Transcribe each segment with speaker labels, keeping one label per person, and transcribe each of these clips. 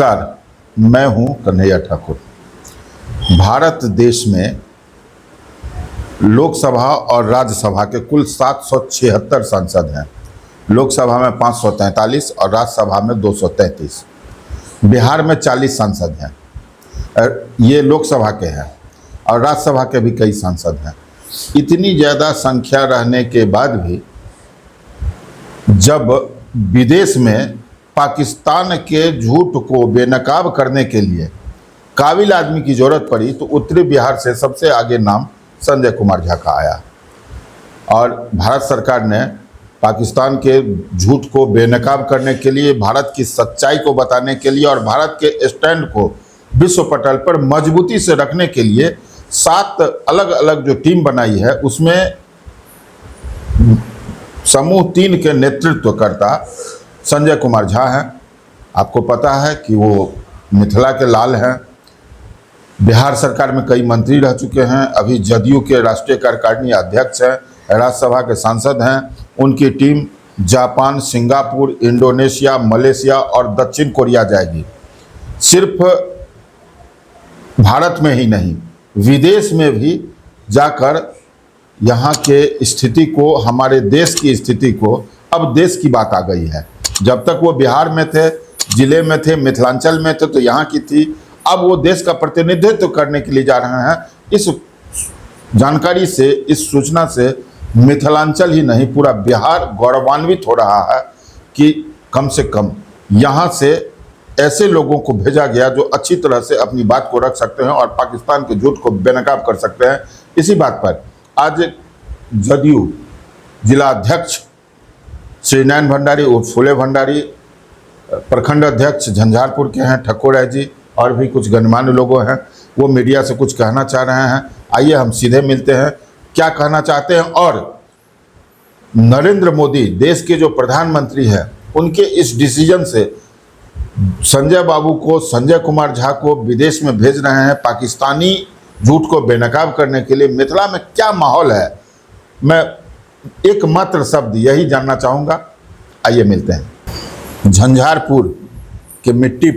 Speaker 1: नमस्कार, मैं हूं कन्हैया ठाकुर। भारत देश में लोकसभा और राज्यसभा के कुल 776 सांसद हैं। लोकसभा में 543 और राज्यसभा में 233। बिहार में 40 सांसद हैं। ये लोकसभा के हैं और राज्यसभा के भी कई सांसद हैं। इतनी ज़्यादा संख्या रहने के बाद भी जब विदेश में पाकिस्तान के झूठ को बेनकाब करने के लिए काबिल आदमी की ज़रूरत पड़ी तो उत्तरी बिहार से सबसे आगे नाम संजय कुमार झा का आया। और भारत सरकार ने पाकिस्तान के झूठ को बेनकाब करने के लिए, भारत की सच्चाई को बताने के लिए और भारत के स्टैंड को विश्व पटल पर मजबूती से रखने के लिए 7 अलग अलग जो टीम बनाई है, उसमें समूह 3 के नेतृत्वकर्ता संजय कुमार झा हैं। आपको पता है कि वो मिथिला के लाल हैं, बिहार सरकार में कई मंत्री रह चुके हैं, अभी जदयू के राष्ट्रीय कार्यकारिणी अध्यक्ष हैं, राज्यसभा के सांसद हैं। उनकी team Japan, Singapore, Indonesia, Malaysia और दक्षिण कोरिया जाएगी। सिर्फ भारत में ही नहीं, विदेश में भी जाकर यहाँ के स्थिति को, हमारे देश की स्थिति को, अब देश की बात आ गई है। जब तक वो बिहार में थे, जिले में थे, मिथिलांचल में थे तो यहाँ की थी, अब वो देश का प्रतिनिधित्व करने के लिए जा रहे हैं। इस जानकारी से, इस सूचना से मिथिलांचल ही नहीं पूरा बिहार गौरवान्वित हो रहा है कि कम से कम यहाँ से ऐसे लोगों को भेजा गया जो अच्छी तरह से अपनी बात को रख सकते हैं और पाकिस्तान के झूठ को बेनकाब कर सकते हैं। इसी बात पर आज जदयू जिला अध्यक्ष श्री नयन भंडारी उर्फ फूले भंडारी, प्रखंड अध्यक्ष झंझारपुर के हैं ठक्कुर राय जी, और भी कुछ गणमान्य लोग हैं, वो मीडिया से कुछ कहना चाह रहे हैं। आइए हम सीधे मिलते हैं, क्या कहना चाहते हैं। और नरेंद्र मोदी देश के जो प्रधानमंत्री हैं, उनके इस डिसीजन से संजय बाबू को, संजय कुमार झा को विदेश में भेज रहे हैं पाकिस्तानी झूठ को बेनकाब करने के लिए। मिथिला में क्या माहौल है, मैं एकमात्र शब्द यही जानना चाहूँगा। आइए मिलते हैं। झंझारपुर के मिट्टी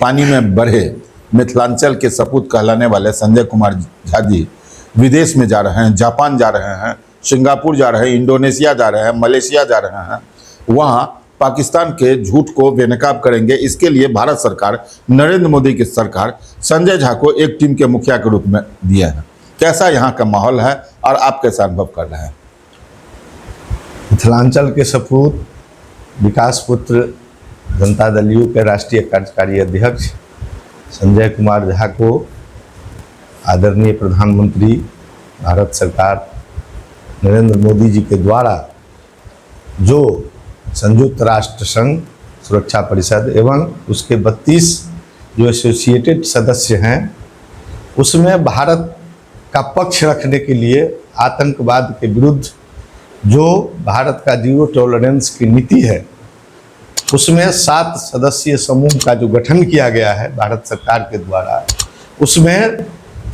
Speaker 1: पानी में बढ़े मिथिलांचल के सपूत कहलाने वाले संजय कुमार झा जी विदेश में जा रहे हैं, जापान जा रहे हैं, सिंगापुर जा रहे हैं, इंडोनेशिया जा रहे हैं, मलेशिया जा रहे हैं। वहाँ पाकिस्तान के झूठ को बेनकाब करेंगे। इसके लिए भारत सरकार, नरेंद्र मोदी की सरकार संजय झा को एक टीम के मुखिया के रूप में दिया है। कैसा यहाँ का माहौल है और आप कैसा अनुभव कर रहे हैं?
Speaker 2: मिथिलांचल के सपूत विकास पुत्र जनता दल यू के राष्ट्रीय कार्यकारी अध्यक्ष संजय कुमार झा को आदरणीय प्रधानमंत्री भारत सरकार नरेंद्र मोदी जी के द्वारा जो संयुक्त राष्ट्र संघ सुरक्षा परिषद एवं उसके 32 जो एसोसिएटेड सदस्य हैं, उसमें भारत का पक्ष रखने के लिए आतंकवाद के विरुद्ध जो भारत का जीरो टॉलरेंस की नीति है, उसमें 7 सदस्यीय समूह का जो गठन किया गया है भारत सरकार के द्वारा, उसमें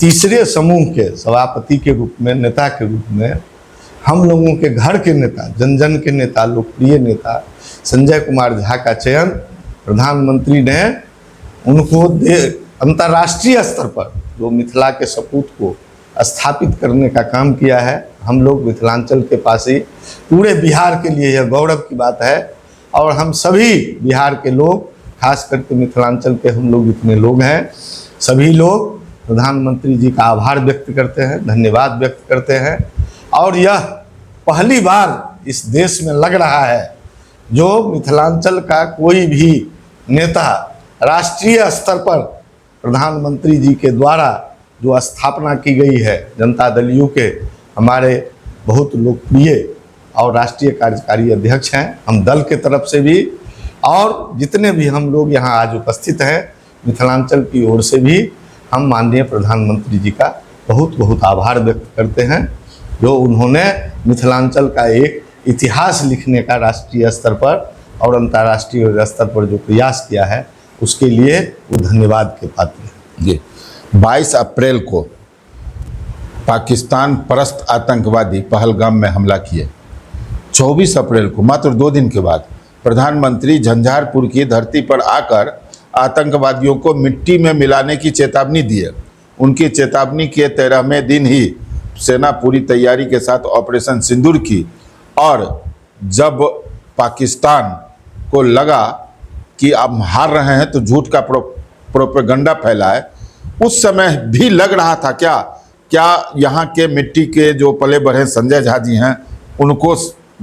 Speaker 2: तीसरे समूह के सभापति के रूप में, नेता के रूप में हम लोगों के घर के नेता, जन जन के नेता, लोकप्रिय नेता संजय कुमार झा का चयन प्रधानमंत्री ने उनको अंतर्राष्ट्रीय स्तर पर जो मिथिला के सपूत को स्थापित करने का काम किया है। हम लोग मिथिलांचल के पास ही, पूरे बिहार के लिए यह गौरव की बात है। और हम सभी बिहार के लोग, खास करके मिथिलांचल के हम लोग जितने लोग हैं, सभी लोग प्रधानमंत्री जी का आभार व्यक्त करते हैं, धन्यवाद व्यक्त करते हैं। और यह पहली बार इस देश में लग रहा है जो मिथिलांचल का कोई भी नेता राष्ट्रीय स्तर पर प्रधानमंत्री जी के द्वारा जो स्थापना की गई है, जनता दल यू के हमारे बहुत लोकप्रिय और राष्ट्रीय कार्यकारी अध्यक्ष हैं, हम दल के तरफ से भी और जितने भी हम लोग यहाँ आज उपस्थित हैं मिथिलांचल की ओर से भी हम माननीय प्रधानमंत्री जी का बहुत बहुत आभार व्यक्त करते हैं, जो उन्होंने मिथिलांचल का एक इतिहास लिखने का राष्ट्रीय स्तर पर और अंतर्राष्ट्रीय स्तर पर जो प्रयास किया है, उसके लिए वो धन्यवाद के पात्र हैं।
Speaker 1: जी, 22 अप्रैल को पाकिस्तान परस्त आतंकवादी पहलगाम में हमला किए। 24 अप्रैल को, मात्र 2 दिन के बाद, प्रधानमंत्री झंझारपुर की धरती पर आकर आतंकवादियों को मिट्टी में मिलाने की चेतावनी दी है। उनकी चेतावनी के 13वें दिन ही सेना पूरी तैयारी के साथ ऑपरेशन सिंदूर की, और जब पाकिस्तान को लगा कि अब हार रहे हैं तो झूठ का प्रोपेगेंडा फैला है, उस समय भी लग रहा था क्या यहाँ के मिट्टी के जो पले बढ़े संजय झा जी हैं उनको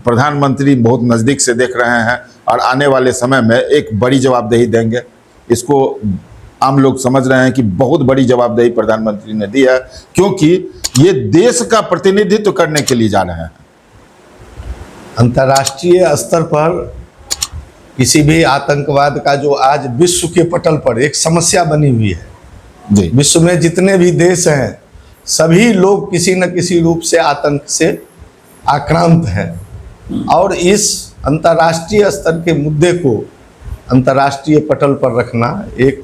Speaker 1: प्रधानमंत्री बहुत नज़दीक से देख रहे हैं और आने वाले समय में एक बड़ी जवाबदेही देंगे। इसको आम लोग समझ रहे हैं कि बहुत बड़ी जवाबदेही प्रधानमंत्री ने दी है, क्योंकि ये देश का प्रतिनिधित्व करने के लिए जा रहे हैं।
Speaker 2: अंतर्राष्ट्रीय स्तर पर किसी भी आतंकवाद का जो आज विश्व के पटल पर एक समस्या बनी हुई है
Speaker 1: जी,
Speaker 2: विश्व में जितने भी देश हैं सभी लोग किसी न किसी रूप से आतंक से आक्रांत हैं, और इस अंतर्राष्ट्रीय स्तर के मुद्दे को अंतर्राष्ट्रीय पटल पर रखना एक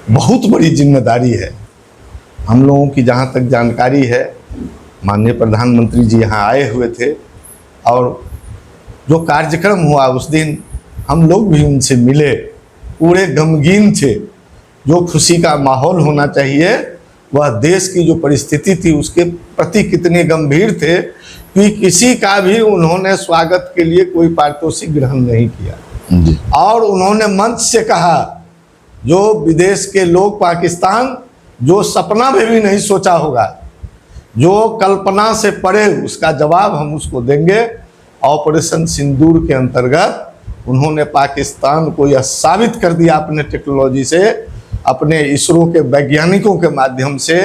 Speaker 2: बहुत बड़ी जिम्मेदारी है। हम लोगों की जहाँ तक जानकारी है, माननीय प्रधानमंत्री जी यहाँ आए हुए थे और जो कार्यक्रम हुआ उस दिन हम लोग भी उनसे मिले, पूरे गमगीन थे। जो खुशी का माहौल होना चाहिए वह देश की जो परिस्थिति थी उसके प्रति कितने गंभीर थे कि किसी का भी उन्होंने स्वागत के लिए कोई पारितोषिक ग्रहण नहीं किया
Speaker 1: जी।
Speaker 2: और उन्होंने मंच से कहा जो विदेश के लोग पाकिस्तान जो सपना में भी नहीं सोचा होगा, जो कल्पना से परे, उसका जवाब हम उसको देंगे। ऑपरेशन सिंदूर के अंतर्गत उन्होंने पाकिस्तान को यह साबित कर दिया अपने टेक्नोलॉजी से, अपने इसरो के वैज्ञानिकों के माध्यम से,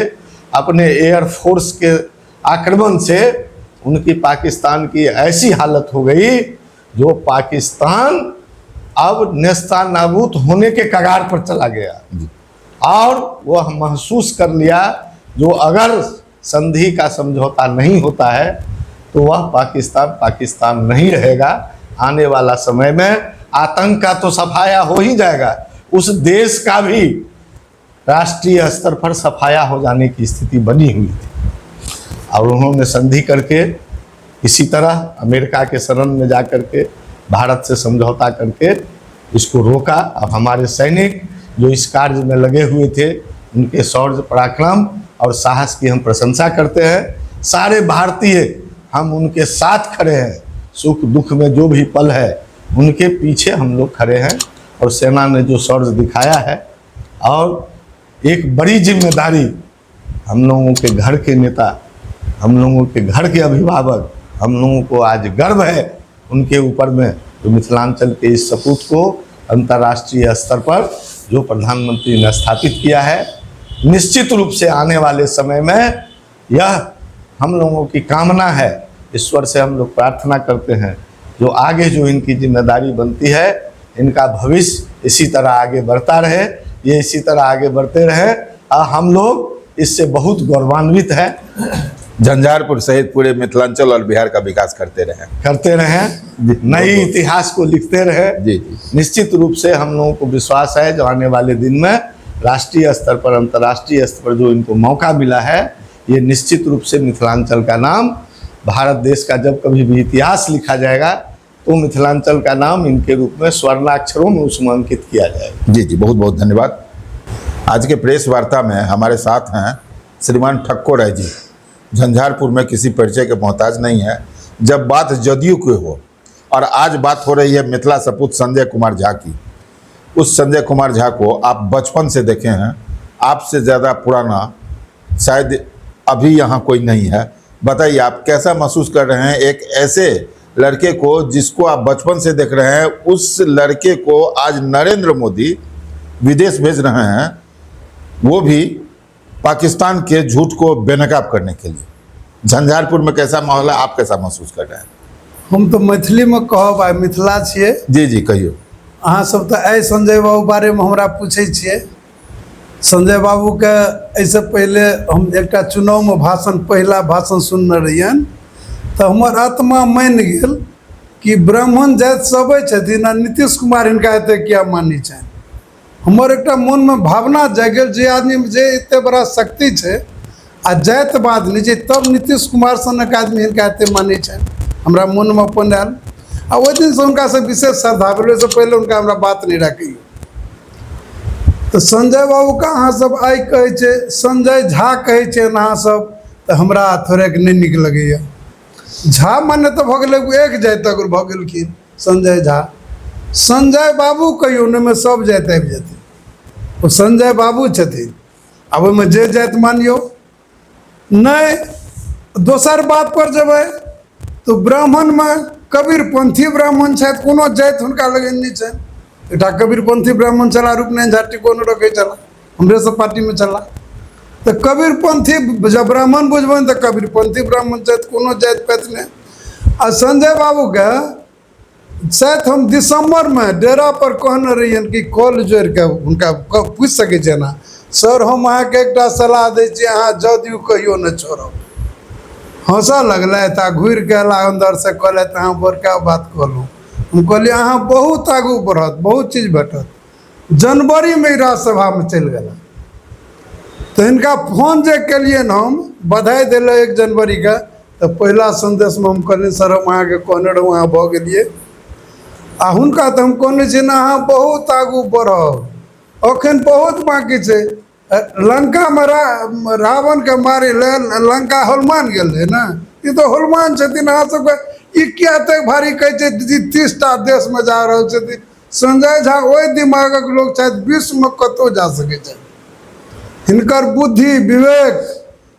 Speaker 2: अपने एयरफोर्स के आक्रमण से उनकी पाकिस्तान की ऐसी हालत हो गई जो पाकिस्तान अब नेस्तानाबूद होने के कगार पर चला गया। और वह महसूस कर लिया जो अगर संधि का समझौता नहीं होता है तो वह पाकिस्तान नहीं रहेगा। आने वाला समय में आतंक का तो सफाया हो ही जाएगा, उस देश का भी राष्ट्रीय स्तर पर सफाया हो जाने की स्थिति बनी हुई थी। और उन्होंने संधि करके इसी तरह अमेरिका के शरण में जा करके भारत से समझौता करके इसको रोका। और हमारे सैनिक जो इस कार्य में लगे हुए थे उनके शौर्य पराक्रम और साहस की हम प्रशंसा करते हैं। सारे भारतीय हम उनके साथ खड़े हैं, सुख दुख में जो भी पल है उनके पीछे हम लोग खड़े हैं। और सेना ने जो शौर्य दिखाया है और एक बड़ी जिम्मेदारी, हम लोगों के घर के नेता, हम लोगों के घर के अभिभावक, हम लोगों को आज गर्व है उनके ऊपर में, जो मिथिलांचल के इस सपूत को अंतर्राष्ट्रीय स्तर पर जो प्रधानमंत्री ने स्थापित किया है। निश्चित रूप से आने वाले समय में यह हम लोगों की कामना है, ईश्वर से हम लोग प्रार्थना करते हैं जो आगे जो इनकी जिम्मेदारी बनती है इनका भविष्य इसी तरह आगे बढ़ता रहे, ये इसी तरह आगे बढ़ते रहे। हम लोग इससे बहुत गौरवान्वित हैं।
Speaker 1: झंझारपुर सहित पूरे मिथिलांचल और बिहार का विकास करते रहें,
Speaker 2: नई इतिहास को लिखते रहे।
Speaker 1: जी जी।
Speaker 2: निश्चित रूप से हम लोगों को विश्वास है जो आने वाले दिन में राष्ट्रीय स्तर पर, अंतर्राष्ट्रीय स्तर पर जो इनको मौका मिला है, ये निश्चित रूप से मिथिलांचल का नाम, भारत देश का जब कभी भी इतिहास लिखा जाएगा तो मिथिलांचल का नाम इनके रूप में स्वर्णाक्षरों में उसमें अंकित किया जाएगा।
Speaker 1: जी जी, बहुत बहुत धन्यवाद। आज के प्रेस वार्ता में हमारे साथ हैं श्रीमान ठक्को राय जी। झंझारपुर में किसी परिचय के मोहताज नहीं है। जब बात जदयू की हो और आज बात हो रही है मिथिला सपूत संजय कुमार झा की, उस संजय कुमार झा को आप बचपन से देखे हैं, आपसे ज़्यादा पुराना शायद अभी यहाँ कोई नहीं है। बताइए आप कैसा महसूस कर रहे हैं एक ऐसे लड़के को जिसको आप बचपन से देख रहे हैं, उस लड़के को आज नरेंद्र मोदी विदेश भेज रहे हैं, वो भी पाकिस्तान के झूठ को बेनकाब करने के लिए। झंझारपुर में कैसा माहौल है, आप कैसा महसूस कर रहे हैं?
Speaker 3: हम तो मैथिली में कहब, आइ मिथिला छियै।
Speaker 1: जी जी कहियो।
Speaker 3: अहाँ सब तो आइ संजय बाबू बारे में हमरा पूछे छियै। संजय बाबू के ऐसे पहले हम एक चुनाव में पहला भाषण सुनने रहियन तो हमर आत्मा मान गेल कि ब्राह्मण जाति सब छथिन आ नीतीश कुमार हिनका एते किया मानी छनि। हमर एक मन में भावना जागल जे आदमी में जे एते बड़ा शक्ति है आ जातिवाद नहीं छै, तब नीतीश कुमार सनक आदमी हिनका एते मानी छनि। हमरा मन में अपन आयल आ ओहि दिन से हुनका से विशेष श्रद्धा भेल। से पहले उनका हमरा बात नहीं रखी। तो संजय बाबू का अहाँ सब आइ कहै छै संजय झा कहै छै अहाँ सब, तो हमरा थोड़ेक नहीं नीक लगैया। झा माने तो भऽ गेलै एक जाति तक भऽ गेलखिन संजय झा। संजय बाबू कहियो ओहिमे सब जाति आबि जेतै, ओ संजय बाबू छथिन। आब ओहिमे जे जाति मानियो नहीं। दोसर बात पर जेबै तो ब्राह्मणमे कबीरपंथी ब्राह्मण छथि, कोनो जाति हुनका लगन नहीं छनि। एकटा कबीरपंथी ब्राह्मण छला, रूपनारायण झा टिकोन रखै छला, हमरे सब पार्टी में चला। तो कबीरपंथी जब ब्राह्मण बुझबनि तो कबीरपंथी ब्राह्मण छथि, कोनो जाति पाति नहीं। आ संजय बाबू के शायद हम दिसंबर में डेरा पर कहने रहियन कि कॉल जोड़ के हुनका पूछ सकै छियै ना, सर हम अहाँके एकटा सलाह दै छी, अहाँ जदयू कहियो न छोड़ब। हंसऽ लगलथि आ घुरि के अयला अंदर से कहलथि अहाँ बड़का बात कहलहुँ। हम कहलियै अहाँ बहुत आगू बढ़त, बहुत चीज भेटत। जनवरी में राज्यसभा में चलि गेला। तो इनका फोन जे केलियन हम बधाई दिले 1 जनवरी के, तो पहला संदेश में हम कहलियै सर हम अहाँके कहने रहूँ, अहाँ भऽ गेलियै। आ हुनका तो हम कहने छी ना अहाँ बहुत आगू बढ़ब, अखन बहुत बाकी छै। लंका में रावण के मारे ले लंका हनुमान गेलै ना, ये तो हनुमान छथिन। अहाँ सबके ई किया तक भारी कहै छै 30टा देश में जा रहल छथिन। संजय झा ओहि दिमागक लोग छथि, विश्व में कतौ जा सकै छै। हिनकर बुद्धि विवेक,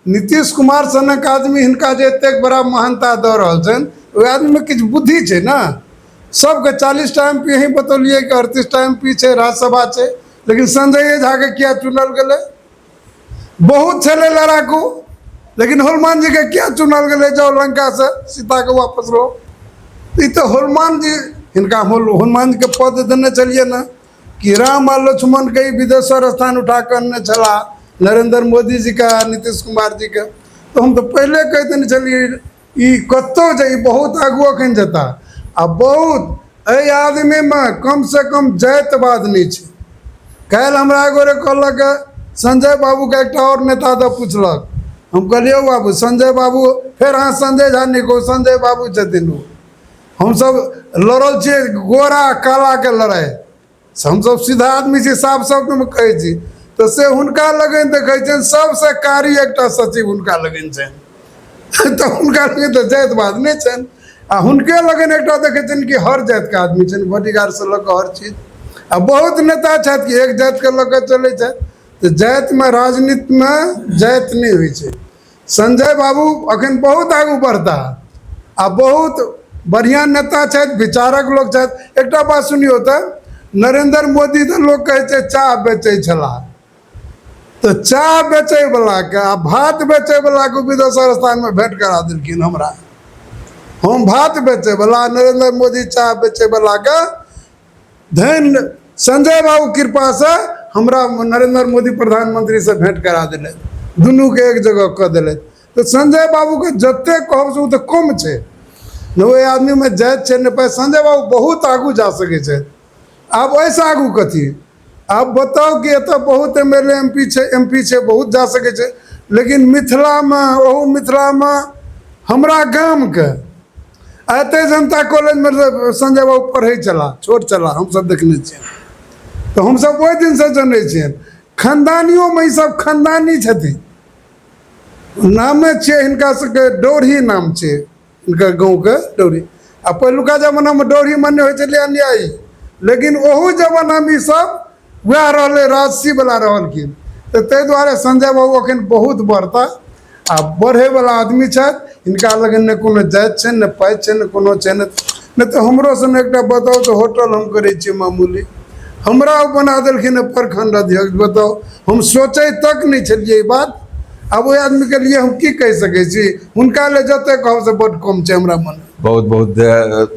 Speaker 3: नीतीश कुमार सनक आदमी हिनका जे एतेक बड़ा महानता दऽ रहल छनि, ओहि आदमी में किछु बुद्धि छै ना। सबके 40टा MP यही बतौलिए कि 38टा MP छै, राज्यसभा छै, लेकिन संजय झा के किया चुनल गेलै? बहुत छलै लड़ाकू, लेकिन हनुमान जी के किया चुनल गेलै? जाओ लंका से सीता के वापस लो। ई तो हनुमान जी हिनका हनुमान जी के पद देने चलिए ना, कि राम और लक्ष्मण के विदेश्वर स्थान उठा कर अन्य चला, नरेंद्र मोदी जी का, नीतीश कुमार जी का। तो हम तो पहले कह देने चलिए ई कतौ जाई, बहुत आगू अखन जेता। आ बहुत एहि आदमी में कम से कम जातिवाद नहीं छै। काल्हि हमरा एगो रे कहलक संजय बाबू के एकटा और नेता दऽ पूछलक, हम कहलियै बाबू संजय बाबू, फिर अहाँ संजय झा नहीं कहू, संजय बाबू छथिन ओ। हमसब लड़ल छियै गोरा काला के लड़ाई, हमसब सीधा आदमी छी, साफ शब्द में कहै छी। तो से हुनका लगन देखै छनि सबसे कारी एकटा सचिव हुनका लगन छनि। तो हुनका लगन तो जातिवाद नहीं छनि। आ हुनके लगन एकटा देखै छनि कि हर जाति के आदमी छनि, बॉडीगार्ड से लऽ कऽ हर चीज। आ बहुत नेता छथि कि एक जाति के लऽ कऽ चलै छथि। तो जाति में राजनीति में जाति नहीं होइ छै। संजय बाबू अखन बहुत आगू बढ़ता, आ बहुत बढ़िया नेता छथि, विचारक लोग छथि। एकटा बात सुनियो तो, नरेंद्र मोदी तो लोग कहै छै चाह बेचै छलाह, तो चाह बेचै वाला के आ भात बेचै वाला के विदेश्वर स्थान में भेंट करा देलखिन हमरा। हम भात बेचे वाला, नरेंद्र मोदी चाह बेचे वाला के धन संजय बाबू कृपा से हमरा नरेंद्र मोदी प्रधानमंत्री से भेंट करा दिले, दुनू के एक जगह कऽ दिले। तो संजय बाबू के जते कहब से तो कम छै न, ओहि आदमी में जाइत छै न पाइ। संजय बाबू बहुत आगू जा सकै छै। आब ऐसा आगू कथी? आप बताओ कि एतऽ बहुत MLA MP छै, बहुत जा सकै छै, लेकिन मिथिला में, ओहू मिथिला में हमरा गाम के एते जनता कॉलेज में संजय बाबू पढ़ै छला, छोट छला, हम सब देखने छियै। तो हम सब ओहि दिन से जनै छियै। खानदानियों में ई सब खानदानी छथिन। नामे छियै हिनका सबके डोरही नाम छै, हिनकर गाँव के डोरही। आ पहिलुका जमाना में डोरही माने होइ छलै अन्यायी, लेकिन ओहू जमाना में ई सब वएह रहलै, राजसी वाला रहलखिन। तो ताहि दुआरे संजय बाबू अखन बहुत बढ़ता आ बढ़े वाला आदमी छथि। इनका लगन न कोनो जाति छै, न पाइ छै, न कोनो छै। न तो हमरो सन एकटा बताओ तो होटल हम करै छियै मामूली, हमरा बना देलखिन प्रखंड अध्यक्ष। बताओ, हम सोचे तक नहीं छलिए ई बात। अब ओहि आदमी के लिए हम की कह सकै छी? हुनका ले जते कहब से बड़ कम छै हमरा मन।
Speaker 1: बहुत बहुत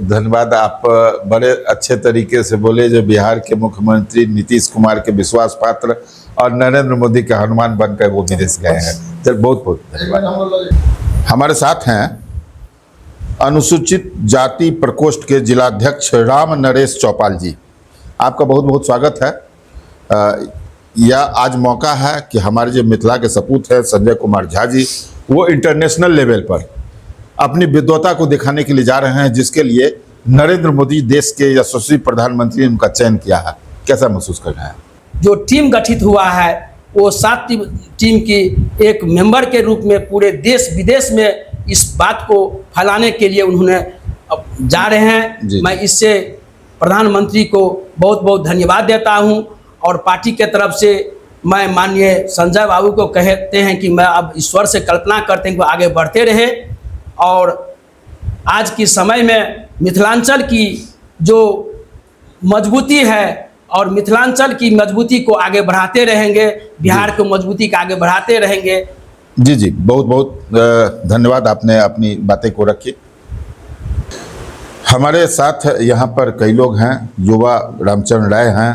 Speaker 1: धन्यवाद। आप बड़े अच्छे तरीके से बोले, जो बिहार के मुख्यमंत्री नीतीश कुमार के विश्वास पात्र और नरेंद्र मोदी के हनुमान बनकर वो विदेश गए हैं। तो बहुत बहुत धन्यवाद। हमारे साथ हैं अनुसूचित जाति प्रकोष्ठ के जिलाध्यक्ष राम नरेश चौपाल जी। आपका बहुत बहुत स्वागत है। यह आज मौका है कि हमारे जो मिथिला के सपूत हैं संजय कुमार झा जी, वो इंटरनेशनल लेवल पर अपनी विद्वता को दिखाने के लिए जा रहे हैं, जिसके लिए नरेंद्र मोदी देश के यशस्वी प्रधानमंत्री ने उनका चयन किया है। कैसा महसूस कर रहे हैं?
Speaker 4: जो टीम गठित हुआ है वो 7 टीम की एक मेंबर के रूप में पूरे देश विदेश में इस बात को फैलाने के लिए उन्होंने जा रहे हैं।
Speaker 1: जी।
Speaker 4: मैं इससे प्रधानमंत्री को बहुत बहुत धन्यवाद देता हूं और पार्टी के तरफ से मैं माननीय संजय बाबू को कहते हैं कि मैं अब ईश्वर से कल्पना करते हैं कि वो आगे बढ़ते रहे और आज के समय में मिथिलांचल की जो मजबूती है और मिथिलांचल की मजबूती को आगे बढ़ाते रहेंगे, बिहार को मजबूती को आगे बढ़ाते रहेंगे।
Speaker 1: जी जी, बहुत बहुत धन्यवाद, आपने अपनी बातें को रखी। हमारे साथ यहाँ पर कई लोग हैं, युवा रामचरण राय हैं,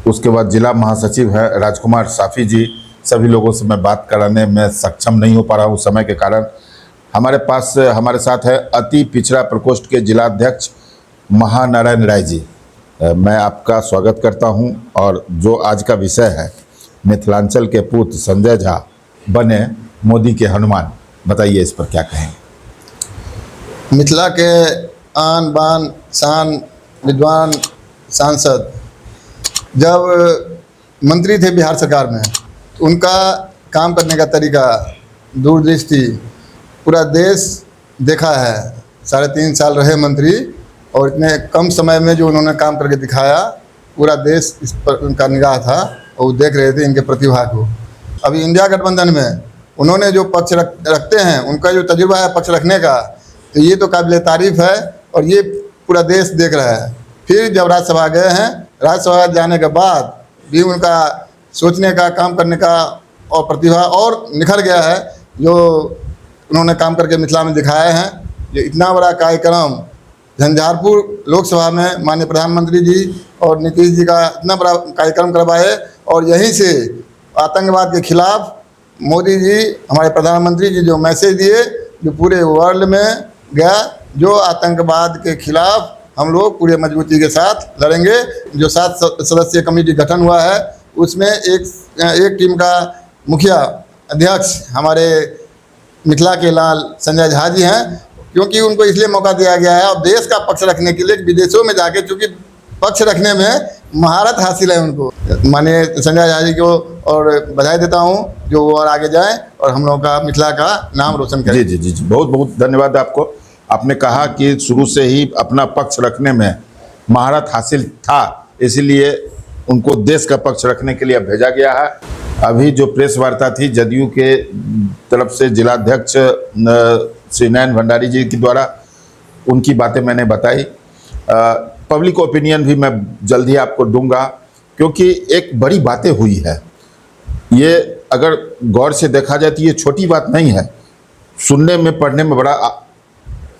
Speaker 1: उसके बाद जिला महासचिव है राजकुमार साफी जी। सभी लोगों से मैं बात कराने में सक्षम नहीं हो पा रहा हूँ समय के कारण। हमारे साथ है अति पिछड़ा प्रकोष्ठ के जिलाध्यक्ष महानारायण राय जी। मैं आपका स्वागत करता हूं और जो आज का विषय है मिथिलांचल के पूत संजय झा बने मोदी के हनुमान, बताइए इस पर क्या कहेंगे।
Speaker 5: मिथिला के आन बान शान विद्वान सांसद जब मंत्री थे बिहार सरकार में तो उनका काम करने का तरीका, दूरदृष्टि पूरा देश देखा है। 3.5 साल रहे मंत्री और इतने कम समय में जो उन्होंने काम करके दिखाया, पूरा देश इस पर उनका निगाह था और वो देख रहे थे इनके प्रतिभा को। अभी इंडिया गठबंधन में उन्होंने जो पक्ष रखते हैं, उनका जो तजुर्बा है पक्ष रखने का, तो ये तो काबिल तारीफ़ है और ये पूरा देश देख रहा है। फिर जब राज्यसभा गए हैं, राज्यसभा जाने के बाद भी उनका सोचने का, काम करने का और प्रतिभा और निखर गया है। जो उन्होंने काम करके मिथिला में दिखाए हैं, जो इतना बड़ा कार्यक्रम झंझारपुर लोकसभा में माननीय प्रधानमंत्री जी और नीतीश जी का इतना बड़ा कार्यक्रम करवाए और यहीं से आतंकवाद के खिलाफ मोदी जी, हमारे प्रधानमंत्री जी जो मैसेज दिए, जो पूरे वर्ल्ड में गया, जो आतंकवाद के खिलाफ हम लोग पूरे मजबूती के साथ लड़ेंगे। जो 7 सदस्यीय कमेटी गठन हुआ है उसमें एक टीम का मुखिया अध्यक्ष हमारे मिथिला के लाल संजय झा जी हैं, क्योंकि उनको इसलिए मौका दिया गया है अब देश का पक्ष रखने के लिए विदेशों में जाके, चूँकि पक्ष रखने में महारत हासिल है उनको। माननीय संजय झा जी को और बधाई देता हूँ जो वो और आगे जाएं और हम लोगों का मिथिला का नाम रोशन करें।
Speaker 1: जी जी जी जी, बहुत बहुत धन्यवाद आपको। आपने कहा कि शुरू से ही अपना पक्ष रखने में महारत हासिल था, इसीलिए उनको देश का पक्ष रखने के लिए भेजा गया है। अभी जो प्रेस वार्ता थी जदयू के तरफ से जिलाध्यक्ष श्री नयन भंडारी जी के द्वारा, उनकी बातें मैंने बताई। पब्लिक ओपिनियन भी मैं जल्दी आपको दूंगा, क्योंकि एक बड़ी बातें हुई है। ये अगर गौर से देखा जाए तो ये छोटी बात नहीं है। सुनने में, पढ़ने में बड़ा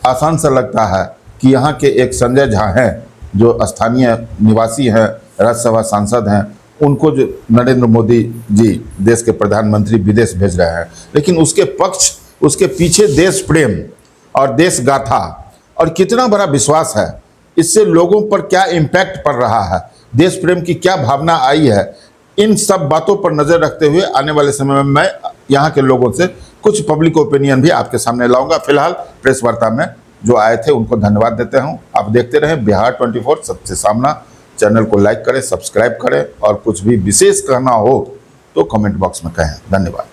Speaker 1: आसान सा लगता है कि यहाँ के एक संजय झा हैं जो स्थानीय निवासी हैं, राज्यसभा सांसद हैं, उनको जो नरेंद्र मोदी जी देश के प्रधानमंत्री विदेश भेज रहे हैं, लेकिन उसके पक्ष, उसके पीछे देश प्रेम और देश गाथा और कितना बड़ा विश्वास है, इससे लोगों पर क्या इम्पैक्ट पड़ रहा है, देश प्रेम की क्या भावना आई है, इन सब बातों पर नज़र रखते हुए आने वाले समय में मैं यहाँ के लोगों से कुछ पब्लिक ओपिनियन भी आपके सामने लाऊंगा। फिलहाल प्रेस वार्ता में जो आए थे उनको धन्यवाद देते हूँ। आप देखते रहें बिहार 24 सबसे सामना। चैनल को लाइक करें, सब्सक्राइब करें और कुछ भी विशेष कहना हो तो कमेंट बॉक्स में कहें। धन्यवाद।